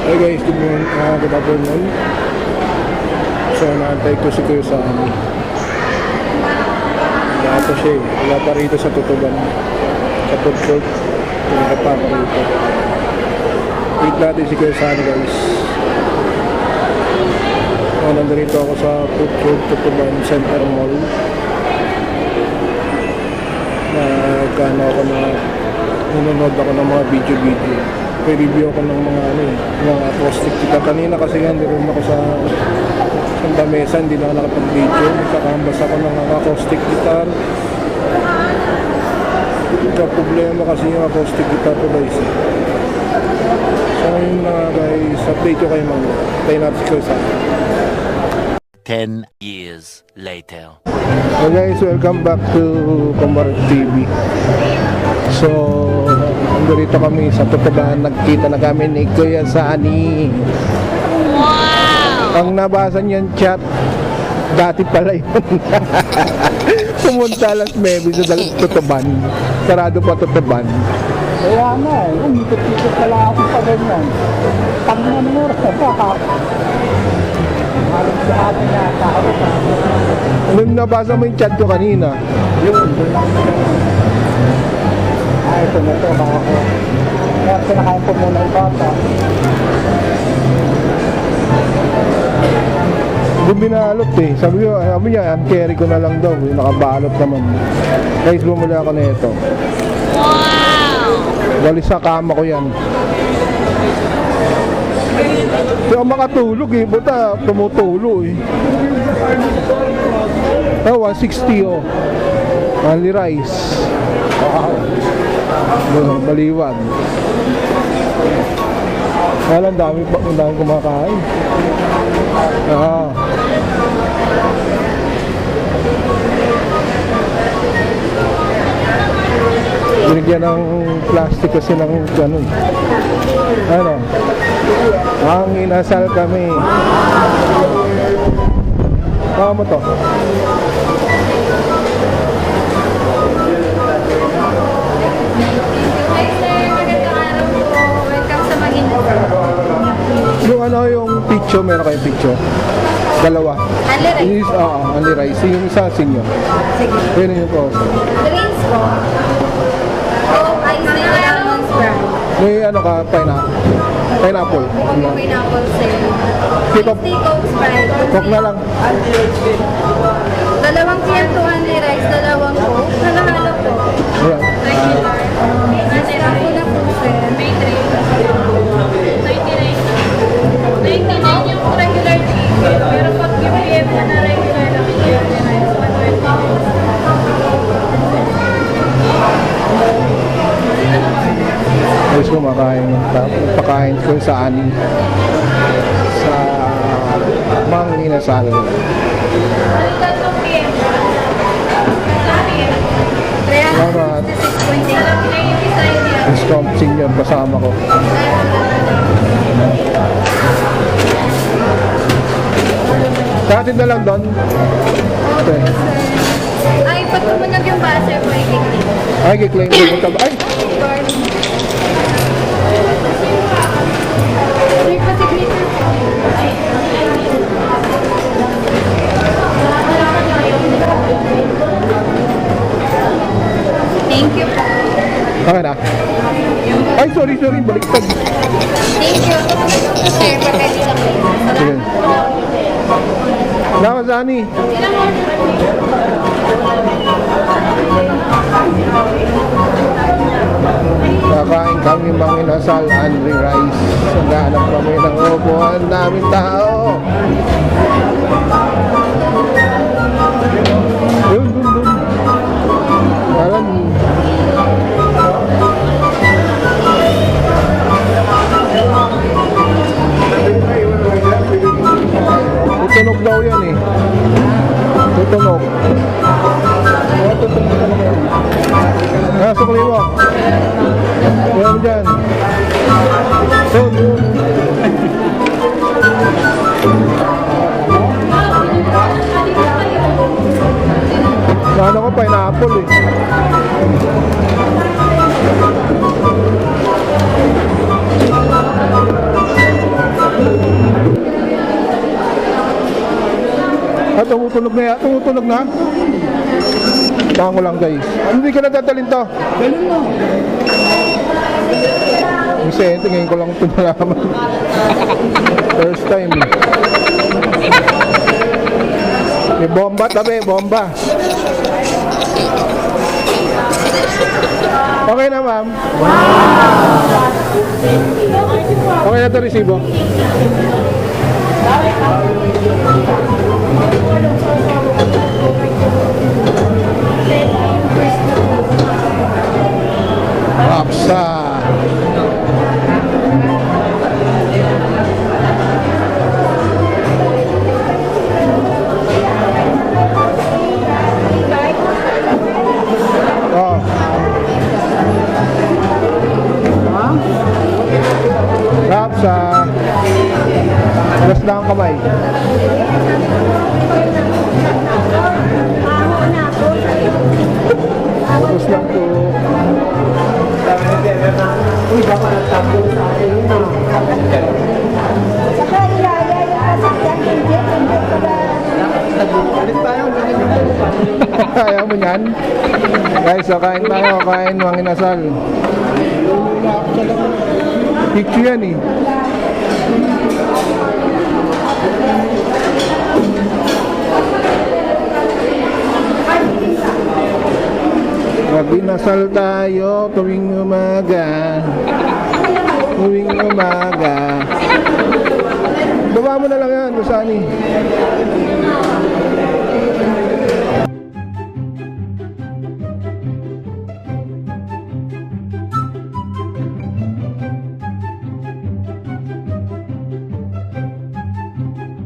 Hey guys, good afternoon. So, naantay ko si Kuya Sammy. Wala pa siya eh. Wala pa rito sa Tutuban. Sa food court. Pinaka pa ako rito. Wait natin si Kuya Sammy guys. So, nandito ako sa food court Tutuban Center Mall. Nagkano ako na nanonood ako ng mga video. Review ako ng mga acoustic guitar kanina kasi hindi rin ako sa Santa Mesa, hindi na ako nakapag-video. Nakakambas ako ng acoustic guitar. Ito problema kasi yung acoustic guitar ko guys. So yun na guys, update ko kayo mga. Tayo natin ko sa 10 years later. So guys, welcome back to Kumbar TV. So, nandito kami sa Tutuban. Nagkita na kami ni Kuya Sani. Wow! Ang nabasa niyan chat, dati pala yun. Pumunta alas 9 sa Tutuban. Sarado pa Tutuban. Kaya nga eh, umikot-ikot pala ako pa ganyan. Pagman mo rin, halos sa atin na tao. Nung nabasa mo yung chat ko kanina, Yun, doon lang. Ito na ito, baka ko. Kaya pinakain ko muna yung bata. doon binalot eh. Sabi niya, carry ko na lang daw. Nakabalot naman. Guys, bumuli ako na ito. Wow! Walis sa kama ko yan. Kaya makatulog eh. Buta, tumutulo eh. 160 oh. Only rice. Wow. Baliwan. Wala, ang dami kumakain. Binigyan ng plastic kasi ng ganun. Ano? Ang inasal kami. Baka mo to. Yung yung picture, meron kayong picture? Dalawa. Only rice? Only rice. Yung isa, sinyo. Sige. Pero yung po. Drinks po. Coke, ice na lemon sprite. May pineapple. Mukhang may pineapple sale. Pick Iced up. tea, Coke Sprite. Coke na lang. Dalawang PM to only rice, dalawang Coke. Halo-halo po. Ayan. Regular. Ako na po, sir. May drink. 99 yung regular ticket. Pero pag yung PM na regular lang yung only rice, 120. Guys, kumakain. Pakain ko sa ani. Sa Mang Inasal. Tatlong PM. Salamat. 366.8. Discount senior kasama ko. Katid na lang doon. Okay. Ay, pag tumunog yung buzzer po, i-click. Ay, kiklaim ko punta ba? Ay! Sir, pa-signature po. Thank you po. Okay na. Ay, sorry. Baliktad. Thank you. Sir, pag-ready lang kayo. Sige. Salamat, Zani. Kakain kami Mang Inasal, Andre Rice. Naghahanap kami ng upuan namin tao. Dun. Parang tutunog daw yan eh. Tutunog. Tutunog talaga yan. Sukliwa. Yan dyan. Yun. tumutunog na yan. Tumutunog na. Tango lang guys. Hindi ka nadadalhin to. Ganun lang. Vicente, ngayon ko lang ito nalaman. First time. May bomba tabi, bomba. Okay na ma'am. Okay na ito resibo. Rapsa. Oh. Rapsa. Gas lang ang kamay. Gas lang po. Uy, baka nagtapo sa akin yun ah. Saka ilaya yung kasakyan, hindi pala. Ulit tayo. Ayaw mo yan? Guys, so kain tayo. Kain mga inasal. Picture yan eh. Magbinasal tayo tuwing umaga. Tuwing umaga. Baba mo na lang yan, Lusani.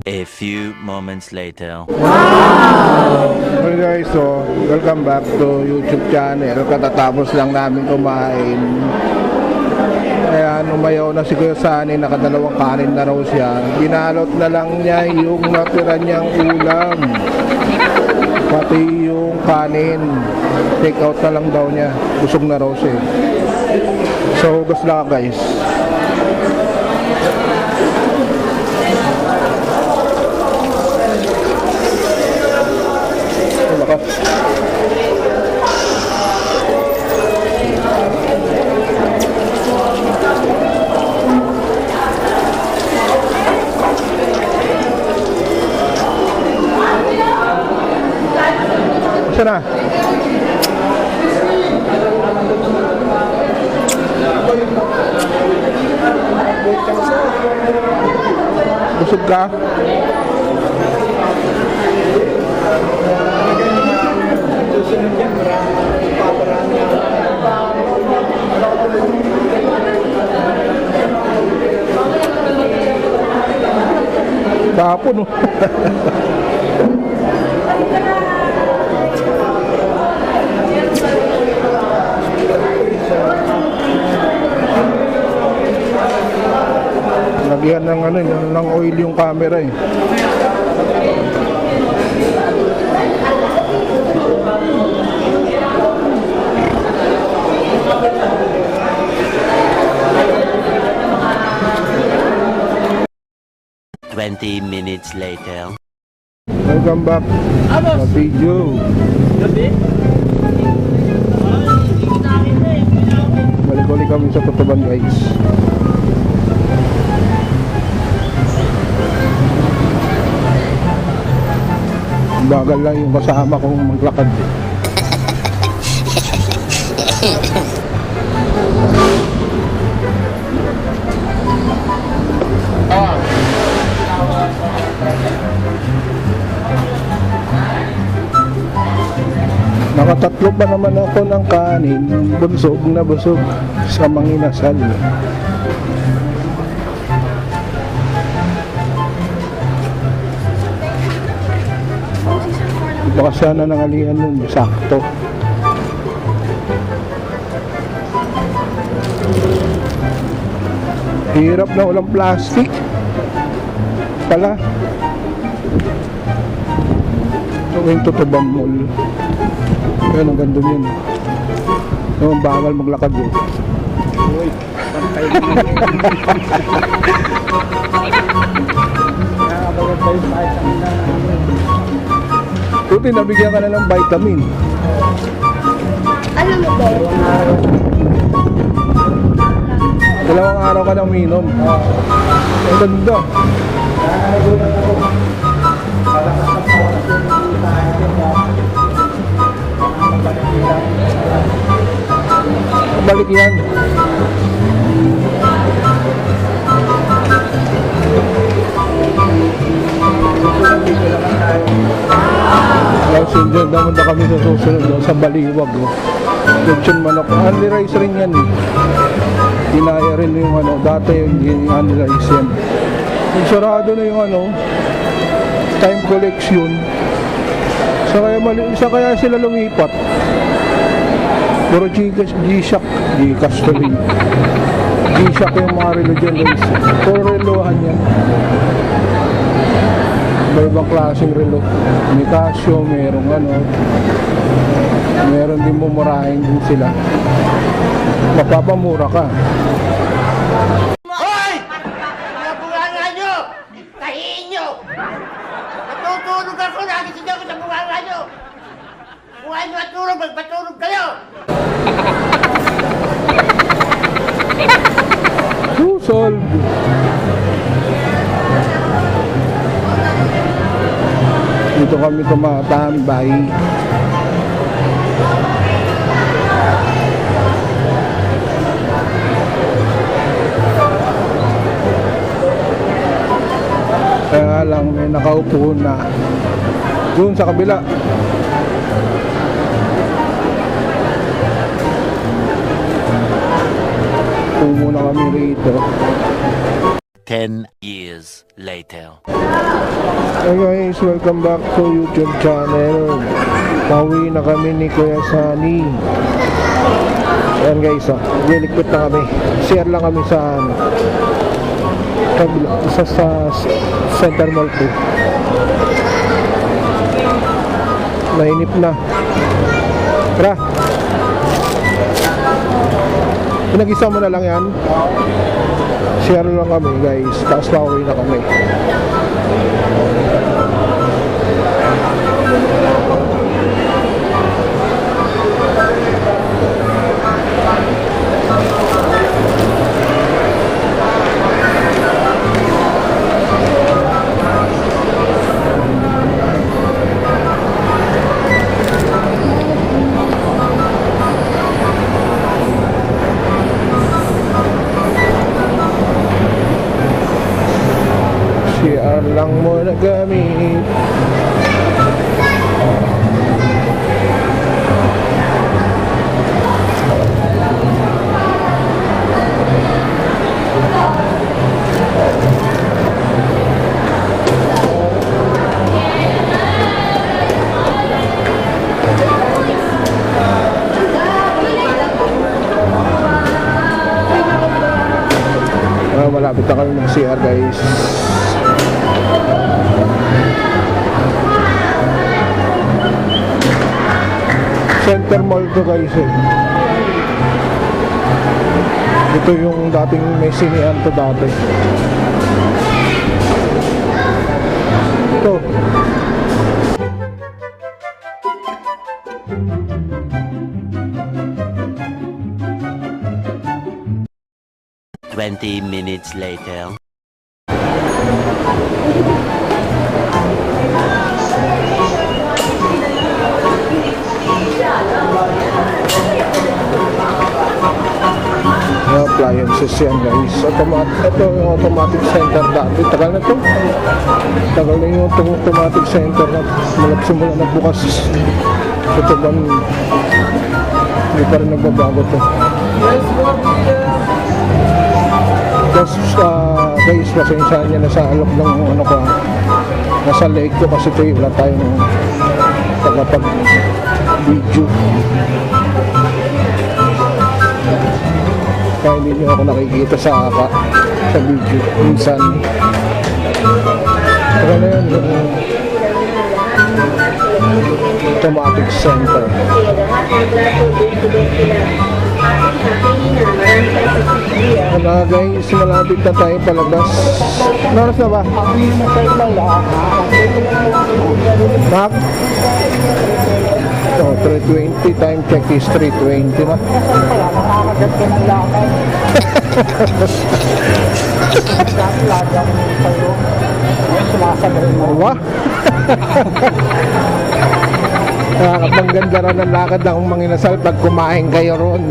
A few moments later. Well guys, so welcome back to YouTube channel. Katatapos lang namin kumain. Kaya umayaw na si Kuya Sani, nakadalawang kanin na raw siya. Binalot na lang niya yung natira niyang ulam. Pati yung kanin. Take out na lang daw niya. Busog na raw siya. So, hugas lang guys. Saan na? Busog ka? Tapon no? Lagyan ng ano, ng oil yung camera eh. Twenty minutes later. Welcome back sa video. Balik-balik kami sa Tutuban guys. Bagal lang yung kasama kong maglakad eh. Nakatatlo pa naman ako ng kanin. Busog na busog sa manginasal. Baka sana nangalian nun, sakto. Hirap na walang plastic. Pala. Ito yung Tutuban Mall. Ayan, ang ganda yun. Ang bagal maglakad yun. Uy, pantay na. Nakakabagat tayo sa kahit sa kanila. Buti nabigyan ka na ng vitamin. Alam mo ba? Dalawang araw ka nang minom. Ang ganda. Balik yan. Sindihan naman na kami sa susunod no? Sa Baliwag Lechon manok, only rice rin yan eh. Tinaya rin yung ano, dati yung only rice yan. Yung sarado na yung ano, time collection. Sa kaya sila lumipat. Puro G-Shock tuloy. G-Shock yung mga relo dyan guys. Puro relohan yan. Iba-ibang klaseng relo. May Casio, merong ano. Meron din mumurahin din sila. Mapapamura ka. Hoy! Mga bunganga nyo! Tahiin nyo! Natutulog ako, nagising ako sa bunganga nyo! Kung ano at tulog, magpatulog kayo! Solve. Dito kami tumatambay. Kaya lang may nakaupo na doon sa kabila. Muna kami rito. 10 years later. Hey guys, welcome back to YouTube channel. Pauwi na kami ni Kuya Sunny. Ayan guys, lilikpit na kami. Share lang kami sa sa Center Mall 2. Mainip na. Tara. Pinag-isa mo na lang yan. Share lang kami guys. Tapos pauwi na kami. CR lang mo na gamit. Malapit na kami ng CR guys. Center Mall to guys eh. Ito yung dating may sinihan to dati. Ito 20 minutes later. appliances yan guys. Ito yung automatic center dati. Tagal na to. Tagal na yung automatic center na simula na bukas. Ito ba hindi pa rin nagbabago to. Tapos guys, pasensyahan niya na sa alok ng ano ko. Nasa leg ko kasi ito wala tayong tagapag video. Kaya hindi nyo ako nakikita sa video minsan. Pero na yun yung automatic center. Mga guys, malapit na tayo palabas. Ano oras na ba? Mak? Oh, 3:20. Time check is 3:20 na. Nakakagat ka ng lakad. Lagyan mo sa'yo. Sumasabay mo. Wah! Nakakapangganda rin ang lakad ng manginasal pag kumain kayo ron.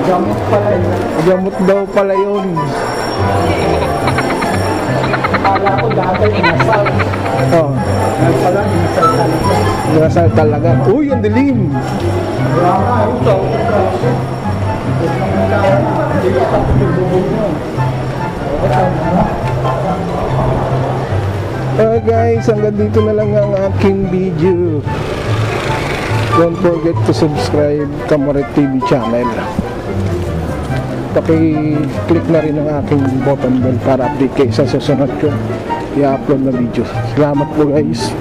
Gamot pala yun. Gamot daw pala yun. Akala ko dati inasal. Oh, Ngayon pala inasal talaga. minasal talaga. Uy, ang dilim! Kaya nga, ito. Hindi ka tapos yung bubog mo. Alright guys, hanggang dito na lang ang aking video. Don't forget to subscribe Kamoret TV channel. Paki-click na rin ang aking button bell para update kayo sa susunod ko i-upload na video. Salamat po guys.